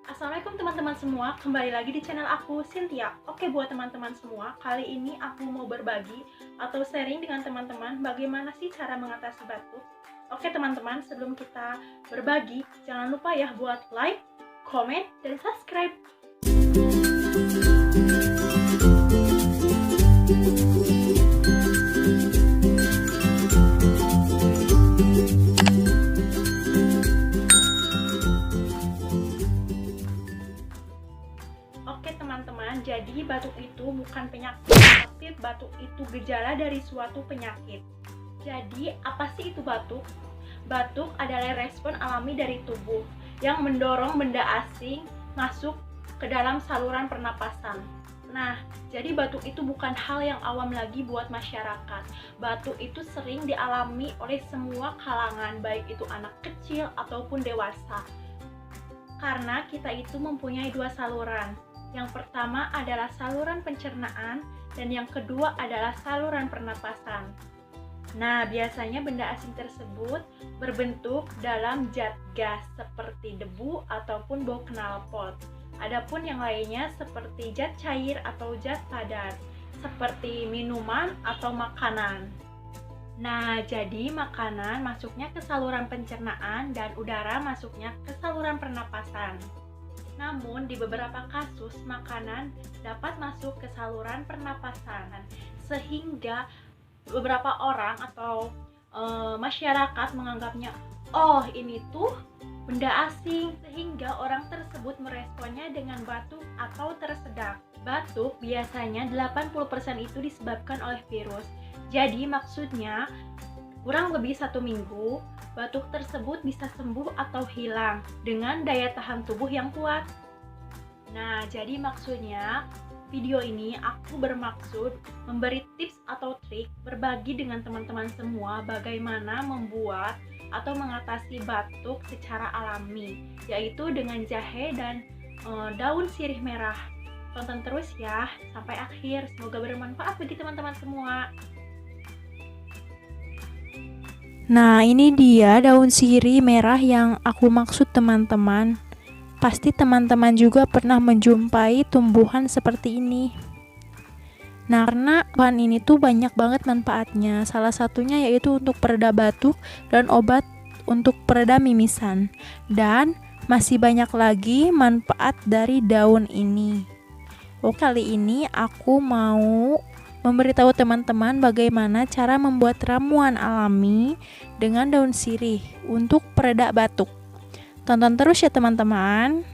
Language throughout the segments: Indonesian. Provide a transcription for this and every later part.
Assalamualaikum teman-teman semua, kembali lagi di channel aku, Cynthia. Oke, buat teman-teman semua, kali ini aku mau berbagi atau sharing dengan teman-teman bagaimana sih cara mengatasi batuk. Oke teman-teman, sebelum kita berbagi, jangan lupa ya buat like, comment, dan subscribe. Oke teman-teman, jadi batuk itu bukan penyakit, tapi batuk itu gejala dari suatu penyakit. Jadi, apa sih itu batuk? Batuk adalah respon alami dari tubuh yang mendorong benda asing masuk ke dalam saluran pernapasan. Nah, jadi batuk itu bukan hal yang awam lagi buat masyarakat. Batuk itu sering dialami oleh semua kalangan, baik itu anak kecil ataupun dewasa. Karena kita itu mempunyai dua saluran. Yang pertama adalah saluran pencernaan dan yang kedua adalah saluran pernapasan. Nah, biasanya benda asing tersebut berbentuk dalam zat gas seperti debu ataupun bau knalpot. Adapun yang lainnya seperti zat cair atau zat padat, seperti minuman atau makanan. Nah, jadi makanan masuknya ke saluran pencernaan dan udara masuknya ke saluran pernapasan. Namun, di beberapa kasus, makanan dapat masuk ke saluran pernapasan, sehingga beberapa orang atau masyarakat menganggapnya, oh ini tuh benda asing, sehingga orang tersebut meresponnya dengan batuk atau tersedak. Batuk biasanya 80% itu disebabkan oleh virus. Jadi maksudnya kurang lebih 1 minggu, batuk tersebut bisa sembuh atau hilang dengan daya tahan tubuh yang kuat. Nah, jadi maksudnya video ini aku bermaksud memberi tips atau trik berbagi dengan teman-teman semua bagaimana membuat atau mengatasi batuk secara alami, yaitu dengan jahe dan daun sirih merah. Tonton terus ya sampai akhir, semoga bermanfaat bagi teman-teman semua. Nah, ini dia daun sirih merah yang aku maksud teman-teman. Pasti teman-teman juga pernah menjumpai tumbuhan seperti ini. Nah, karena bahan ini tuh banyak banget manfaatnya. Salah satunya yaitu untuk pereda batuk dan obat untuk pereda mimisan. Dan masih banyak lagi manfaat dari daun ini. Oke, kali ini aku mau memberitahu teman-teman bagaimana cara membuat ramuan alami dengan daun sirih untuk pereda batuk. Tonton terus ya teman-teman.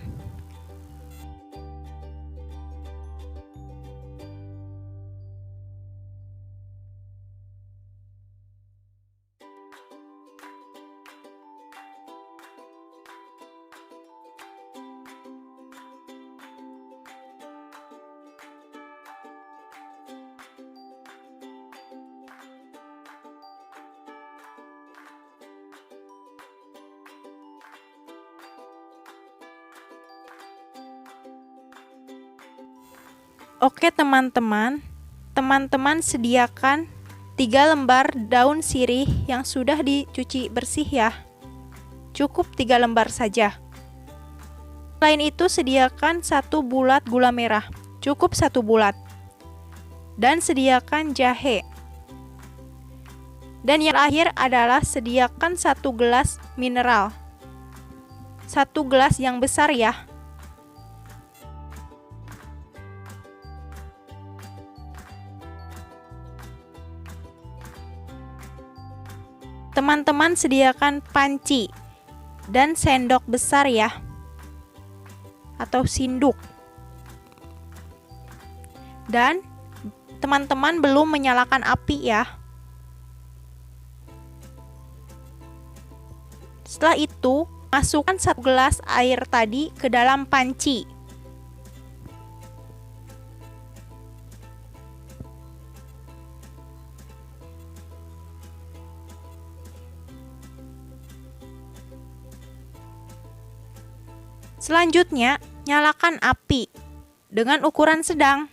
Oke teman-teman, teman-teman sediakan 3 lembar daun sirih yang sudah dicuci bersih ya. Cukup 3 lembar saja. Selain itu sediakan 1 bulat gula merah, cukup 1 bulat. Dan sediakan jahe. Dan yang terakhir adalah sediakan 1 gelas mineral. 1 gelas yang besar ya. Teman-teman sediakan panci dan sendok besar ya, atau sinduk. Dan teman-teman belum menyalakan api ya. Setelah itu, masukkan 1 gelas air tadi ke dalam panci. Selanjutnya, nyalakan api dengan ukuran sedang.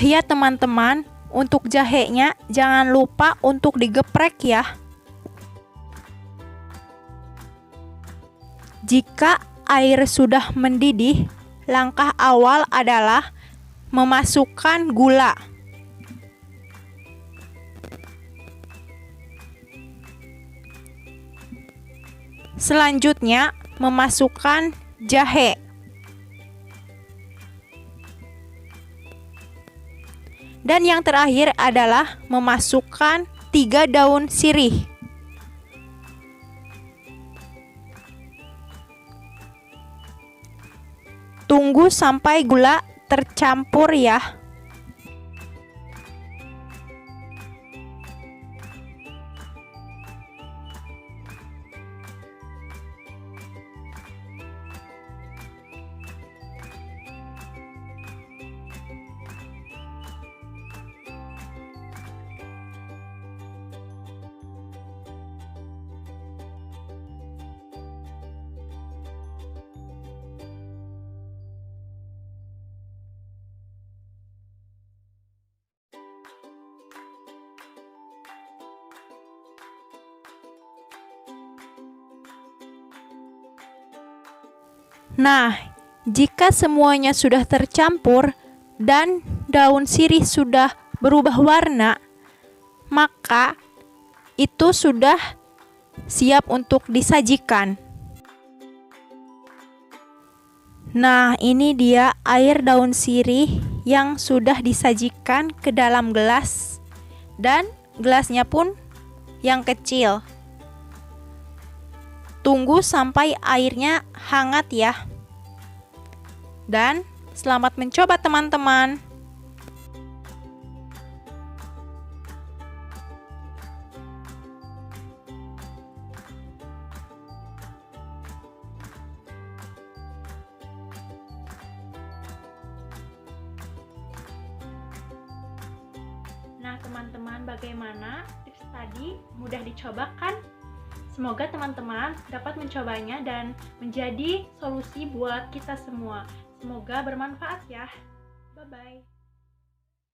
ya teman-teman, untuk jahenya jangan lupa untuk digeprek ya. Jika air sudah mendidih, langkah awal adalah memasukkan gula. Selanjutnya, memasukkan jahe. Dan yang terakhir adalah memasukkan 3 daun sirih. Tunggu sampai gula tercampur ya. Nah, jika semuanya sudah tercampur dan daun sirih sudah berubah warna, maka itu sudah siap untuk disajikan. Nah, ini dia air daun sirih yang sudah disajikan ke dalam gelas, dan gelasnya pun yang kecil. Tunggu sampai airnya hangat ya. Dan selamat mencoba teman-teman. Nah, teman-teman, bagaimana tips tadi? Mudah dicoba kan? Semoga teman-teman dapat mencobanya dan menjadi solusi buat kita semua. Semoga bermanfaat ya. Bye-bye.